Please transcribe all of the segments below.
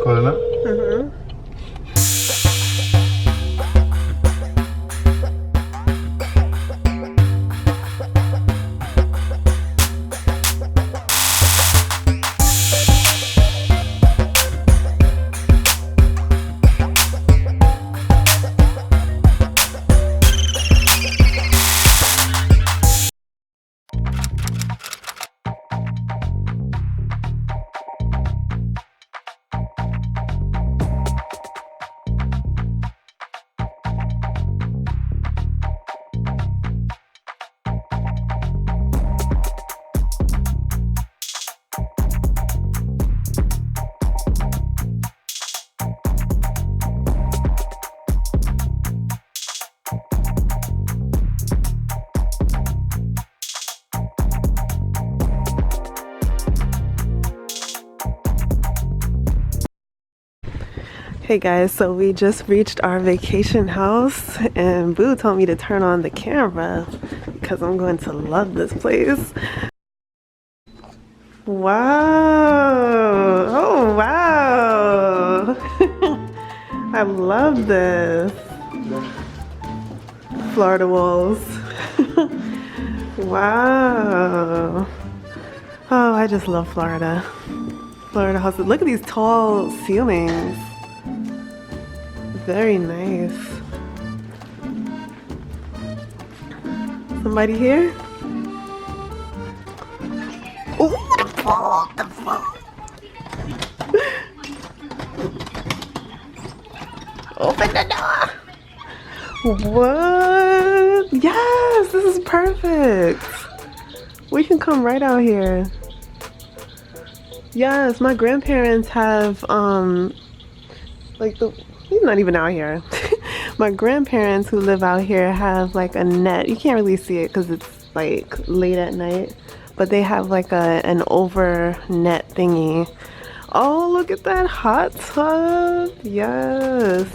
Calling up? Hey guys, so we just reached our vacation house and Boo told me to turn on the camera because I'm going to love this place. Wow! Oh wow! I love this. Florida walls. Wow. Oh, I just love Florida. Florida houses. Look at these tall ceilings. Very nice. Somebody here? Oh, the fuck. Open the door. What? Yes, this is perfect. We can come right out here. Yes, my grandparents have he's not even out here. My grandparents who live out here have like a net. You can't really see it because it's like late at night, but they have like an over net thingy. Oh, look at that hot tub. Yes.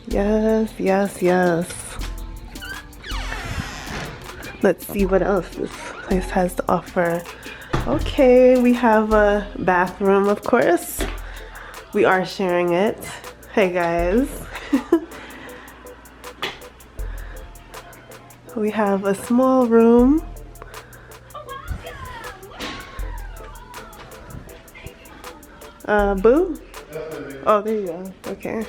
Yes, yes, yes. Let's see what else this place has to offer. Okay, we have a bathroom, of course. We are sharing it. Hey guys. We have a small room. Boo? Oh, there you go. Okay.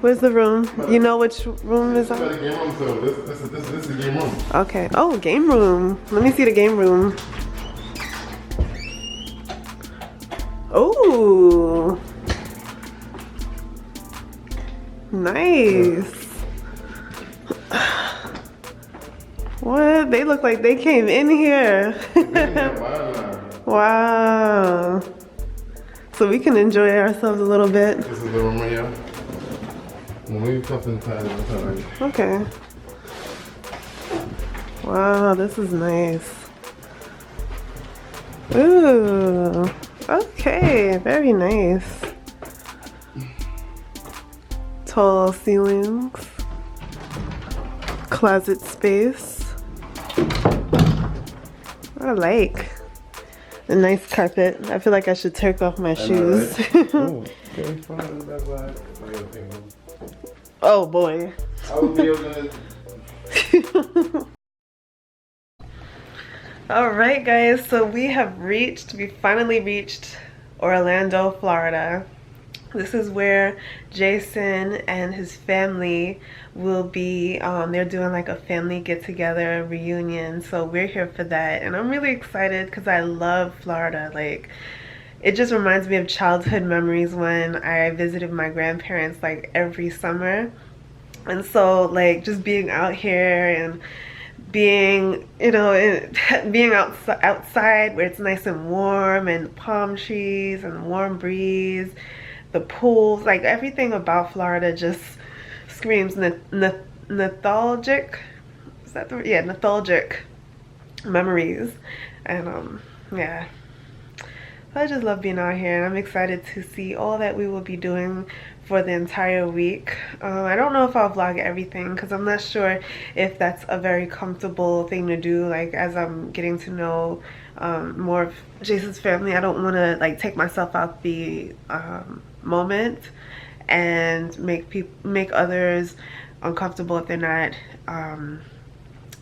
Where's the room? You know which room is on? This is the game room. Okay. Oh, game room. Let me see the game room. Oh. Nice. What? They look like they came in here. Wow. So we can enjoy ourselves a little bit. This is the room right here. When we come inside, okay. Wow, this is nice. Ooh. Okay, very nice. Tall ceilings. Closet space. I like a nice carpet. I feel like I should take off my shoes. Oh, okay, fine. Oh boy. I would be able to. Alright guys, so we finally reached Orlando, Florida. This is where Jason and his family will be. They're doing like a family get-together reunion, so we're here for that. And I'm really excited because I love Florida. Like, it just reminds me of childhood memories when I visited my grandparents like every summer. And so like just being out here and being, you know, being outside where it's nice and warm and palm trees and warm breeze, the pools, like everything about Florida just screams nostalgic. Is that the word? Yeah, nostalgic memories. And yeah, I just love being out here, and I'm excited to see all that we will be doing for the entire week. I don't know if I'll vlog everything because I'm not sure if that's a very comfortable thing to do. Like, as I'm getting to know more of Jason's family, I don't want to like take myself out the moment and make others uncomfortable if they're not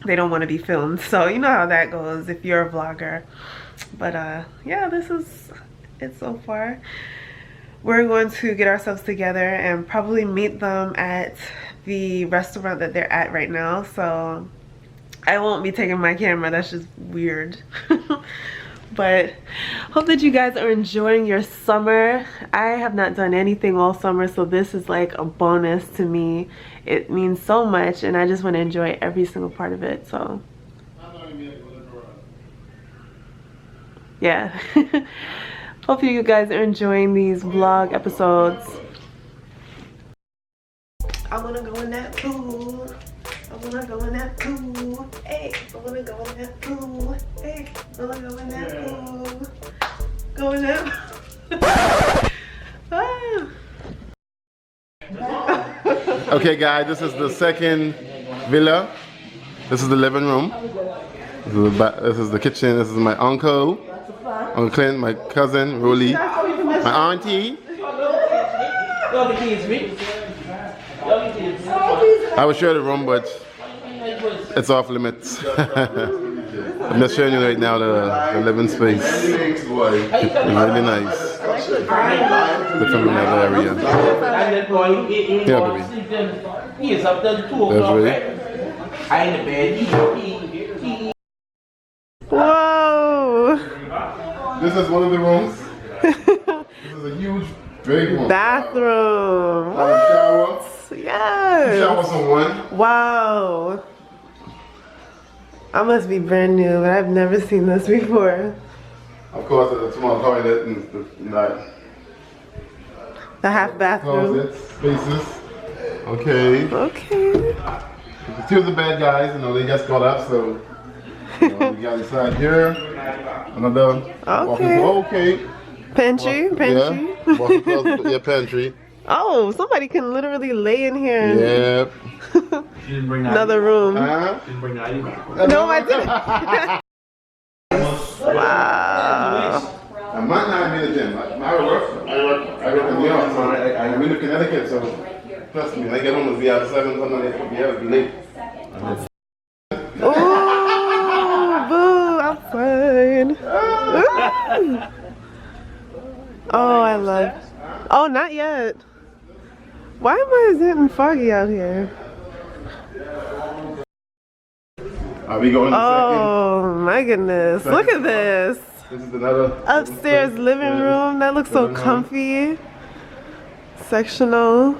they don't want to be filmed. So you know how that goes if you're a vlogger. But yeah, this is it so far. We're going to get ourselves together and probably meet them at the restaurant that they're at right now. So I won't be taking my camera, that's just weird. But hope that you guys are enjoying your summer. I have not done anything all summer, so this is like a bonus to me. It means so much, and I just want to enjoy every single part of it. So yeah. Hope you guys are enjoying these vlog episodes. I wanna go in that pool. I wanna go in that pool. Hey, I wanna go in that pool. Hey, I wanna go in that pool. Go in that. Okay, guys, this is the second villa. This is the living room. This is the kitchen. This is my uncle. Uncle Clint, my cousin, Rolly, my auntie. I would share the room, but it's off limits. I'm just showing you right now the living space. It's really nice. The family area. Yeah, baby. Whoa! This is one of the rooms. This is a huge, big room. Bathroom. Shower. Yes. Showers on one. Wow. I must be brand new, but I've never seen this before. Of course, there's a small toilet and the half bathroom. Closets, spaces. Okay. Okay. Here's the bad guys. You know, they just got up, so we got inside here. Another. Okay. Pantry. Yeah, pantry. Oh, somebody can literally lay in here. Yep. Another room. No, I didn't. Wow. I might not be in the gym. I work in New York, so I'm in Connecticut, so trust me, when I get home it's the hour 7, sometimes it could be late. Oh, boo, I'm fine. Oh, I love. Oh, not yet. Why am I getting foggy out here? Are we going to Oh my goodness. Look at this. This is another upstairs living room. That looks so comfy. Sectional.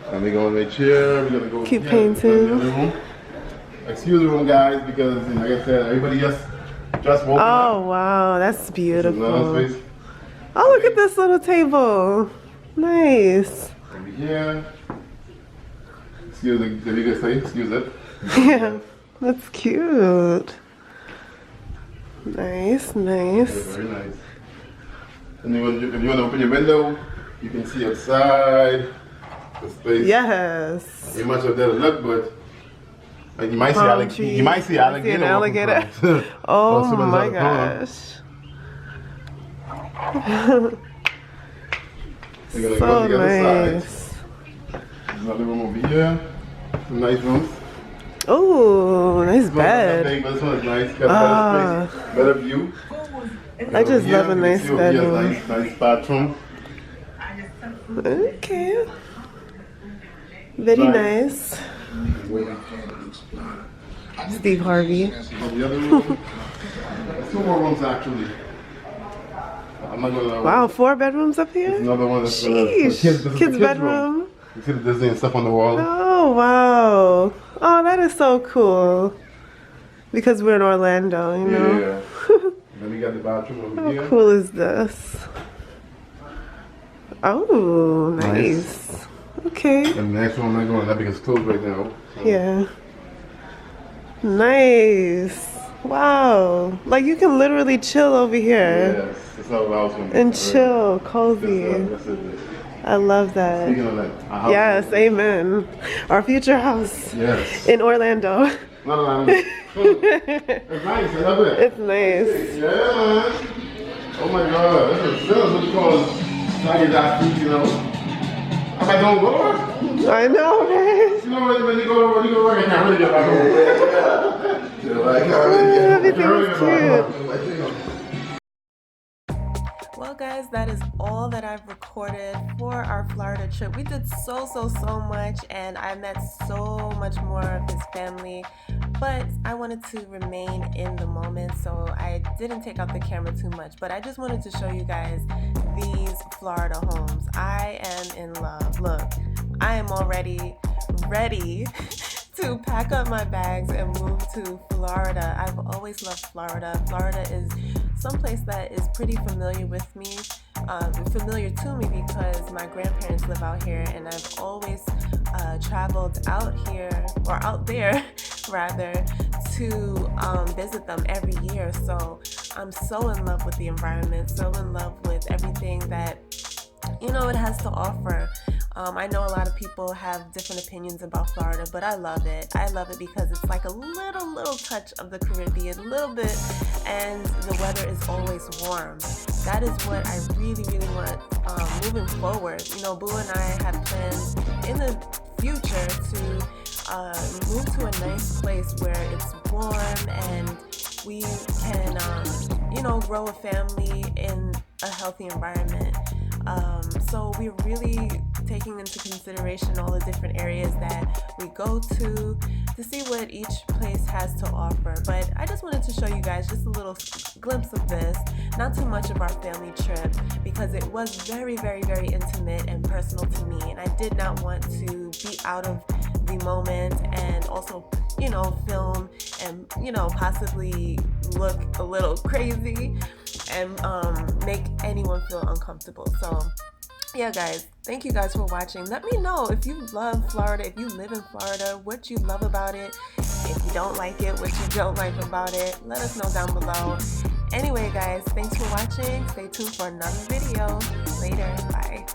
And we're going right here. We're gonna go keep painting. Excuse the room, guys, because like I said, everybody just woke up. Oh wow, that's beautiful. Oh, look at this little table. Nice. Over here. Excuse it. Did you guys say excuse it? Yeah, that's cute. Nice. Yeah, very nice. And if you want to open your window, you can see outside the space. Yes. You much of that look, but like you might see alligator. You might see alligator. An alligator. Oh my gosh. We're gonna so go to the other nice. side. There's another room over here. Some nice rooms. Oh, nice bed. Big, but this one is nice. Got better space, better view. I just love a nice bedroom. Nice bathroom. Okay. Very nice. Steve Harvey. The other room. There's 2 more rooms actually. I'm not gonna. Wow, 4 bedrooms up here? There's another one that's Sheesh. Kids bedroom. You see the Disney and stuff on the wall. Oh wow. Oh, that is so cool. Because we're in Orlando, you know. Yeah. Then we got the bathroom over here. How cool is this? Oh, nice. Okay. And the next one I'm not going that because it's closed right now. So. Yeah. Nice. Wow. Like you can literally chill over here. Yes. That's all I was going to And chill, cozy. That's it. I love that. Speaking of that, our house. Yes, amen. Our future house. Yes. In Orlando. Not Orlando. It's nice, I love it. It's nice. Yeah, man. Oh my God, this is what you call Tiger Dot Feet, you know. I'm like, don't go. I know, right? You know, when you go work, I can't really get back home. I can't really get back home. Well guys, that is all that I've recorded for our Florida trip. We did so much, and I met so much more of his family, but I wanted to remain in the moment, so I didn't take out the camera too much. But I just wanted to show you guys these Florida homes. I am in love. Look, I am already ready to pack up my bags and move to Florida. I've always loved Florida. Florida is someplace that is pretty familiar with me, familiar to me because my grandparents live out here, and I've always traveled out here, or out there rather, to visit them every year. So I'm so in love with the environment, so in love with everything that, you know, it has to offer. I know a lot of people have different opinions about Florida, but I love it. I love it because it's like a little touch of the Caribbean, a little bit, and the weather is always warm. That is what I really want moving forward. You know, Boo and I have plans in the future to move to a nice place where it's warm and we can, you know, grow a family in a healthy environment. So we're really taking into consideration all the different areas that we go to see what each place has to offer. But I just wanted to show you guys just a little glimpse of this, not too much of our family trip, because it was very intimate and personal to me, and I did not want to be out of the moment and also, you know, film and, you know, possibly look a little crazy and make anyone feel uncomfortable. So yeah guys, thank you guys for watching. Let me know if you love Florida, if you live in Florida, what you love about it. If you don't like it, what you don't like about it. Let us know down below. Anyway guys, thanks for watching. Stay tuned for another video. Later. Bye.